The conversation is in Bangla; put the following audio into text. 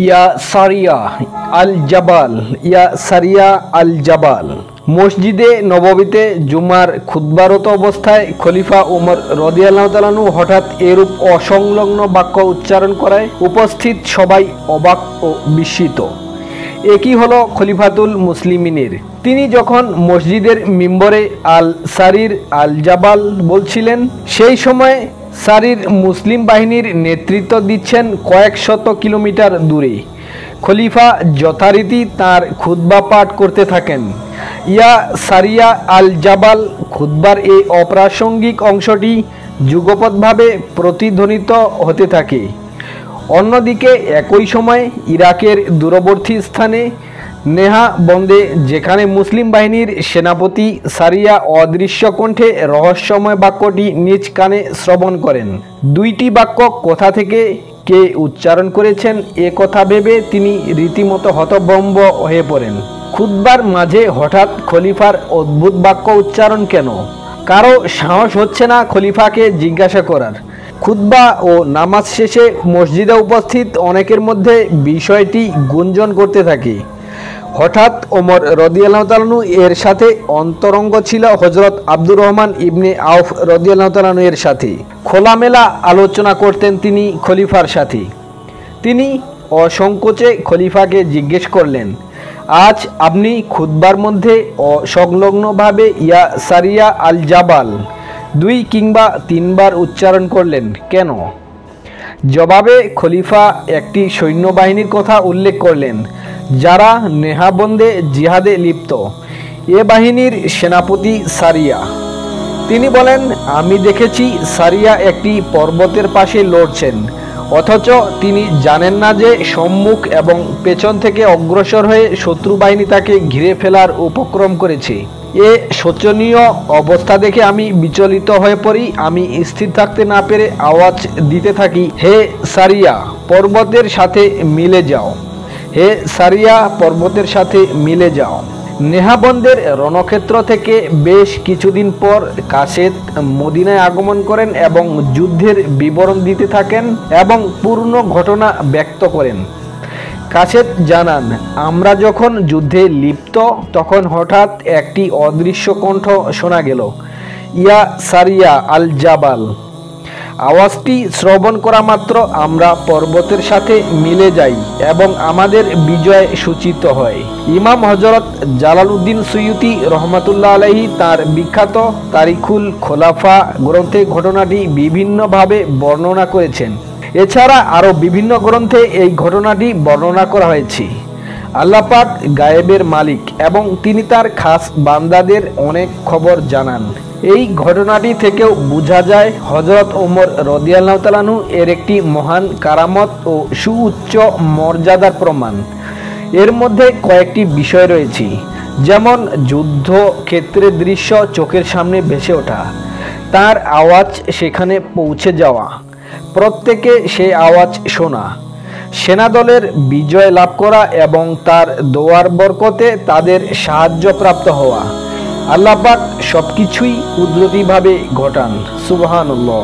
ইয়া সারিয়া আল জাবাল, ইয়া সারিয়া আল জাবাল। মসজিদে নববীতে জুমার খুতবারত অবস্থায় খলিফা উমর রাদিয়াল্লাহু তাআলা আনহু হঠাৎ এরূপ অসংলগ্ন বাক্য উচ্চারণ করায় উপস্থিত সবাই অবাক ও বিস্মিত। একই হলো খলিফাতুল মুসলিমিনের। তিনি যখন মসজিদের মিম্বরে আল সারির আল জাবাল বলছিলেন, সেই সময় সারির মুসলিম বাহিনীর নেতৃত্ব দিচ্ছেন কয়েক শত কিলোমিটার দূরে। খলিফা যথারীতি তাঁর খুতবা পাঠ করতে থাকেন। ইয়া সারিয়া আল জাবাল খুতবার এই অপ্রাসঙ্গিক অংশটি যুগপৎভাবে প্রতিধ্বনিত হতে থাকে। অন্যদিকে একই সময় ইরাকের দূরবর্তী স্থানে নেহা বন্দে, যেখানে মুসলিম বাহিনীর সেনাপতি সারিয়া অদৃশ্য কণ্ঠে রহস্যময় বাক্যটি নিজ কানে শ্রবণ করেন। দুইটি বাক্য কোথা থেকে কে উচ্চারণ করেছেন এ কথা ভেবে তিনি রীতিমতো হতভম্ব হয়ে পড়েন। খুতবার মাঝে হঠাৎ খলিফার অদ্ভুত বাক্য উচ্চারণ কেন? কারো সাহস হচ্ছে না খলিফাকে জিজ্ঞাসা করার। খুতবা ও নামাজ শেষে মসজিদে উপস্থিত অনেকের মধ্যে বিষয়টি গুঞ্জন করতে থাকে। হঠাৎ ওমর রাদিয়াল্লাহু তাআলা আনহু এর সাথে অন্তরঙ্গ ছিল হযরত আব্দুর রহমান ইবনে আউফ রাদিয়াল্লাহু তাআলা আনহু এর সাথে খোলামেলা আলোচনা করতেন তিনি খলিফার সাথে। তিনি অসংকোচে খলিফাকে জিজ্ঞেস করলেন, আজ আপনি খুতবার মধ্যে অসংলগ্নভাবে ইয়া সারিয়া আল জাবাল 2 কিংবা 3 বার উচ্চারণ করলেন কেন? জবাবে খলিফা একটি সৈন্যবাহিনীর কথা উল্লেখ করলেন যারা নেহাবন্দে জিহাদে লিপ্ত। এ বাহিনীর সেনাপতি সারিয়া। তিনি বলেন, আমি দেখেছি সারিয়া একটি পর্বতের পাশে লড়ছেন, অথচ তিনি জানেন না যে সম্মুখ এবং পেছন থেকে অগ্রসর হয়ে শত্রু বাহিনী তাকে ঘিরে ফেলার উপক্রম করেছে। এ শোচনীয় অবস্থা দেখে আমি বিচলিত হয়ে পড়ি। আমি স্থির থাকতে না পেরে আওয়াজ দিতে থাকি, হে সারিয়া, পর্বতের সাথে মিলে যাও, হে সারিয়া, পর্বতের সাথে মিলে যাও। নেহাবন্দের রণক্ষেত্র থেকে বেশ কিছুদিন পর কাসেদ মদিনায় আগমন করেন এবং যুদ্ধের বিবরণ দিতে থাকেন এবং পূর্ণ ঘটনা ব্যক্ত করেন। কাসেদ জানান, আমরা যখন যুদ্ধে লিপ্ত তখন হঠাৎ একটি অদৃশ্য কণ্ঠ শোনা গেল, ইয়া সারিয়া আল জাবাল। আওয়াজটি শ্রবণ করা মাত্র আমরা পর্বতের সাথে মিলে যাই এবং আমাদের বিজয় সূচিত হয়। ইমাম হযরত জালালউদ্দিন সুয়ুতি রহমাতুল্লাহ আলাইহি তার বিখ্যাত তারিখুল খোলাফা গ্রন্থে ঘটনাটি বিভিন্নভাবে বর্ণনা করেছেন। এছাড়া আরও বিভিন্ন গ্রন্থে এই ঘটনাটি বর্ণনা করা হয়েছে। আল্লাহ পাক গায়েবের মালিক এবং তিনি তার খাস বান্দাদের অনেক খবর জানান। এই ঘটনাটি থেকেও বোঝা যায় হযরত ওমর রাদিয়াল্লাহু তাআলা আনহু এর একটি মহান কারামত ও সুউচ্চ মর্যাদার প্রমাণ। এর মধ্যে কয়েকটি বিষয় রয়েছে, যেমন যুদ্ধ ক্ষেত্রের দৃশ্য চোখের সামনে ভেসে ওঠা, তার আওয়াজ সেখানে পৌঁছে যাওয়া, প্রত্যেকে সেই আওয়াজ শোনা, সেনাদলের বিজয় লাভ করা এবং তার দোয়ার বরকতে তাদের সাহায্য প্রাপ্ত হওয়া। আল্লাহ পাক সবকিছুই কুদরতিভাবে ঘটান। সুবহানাল্লাহ।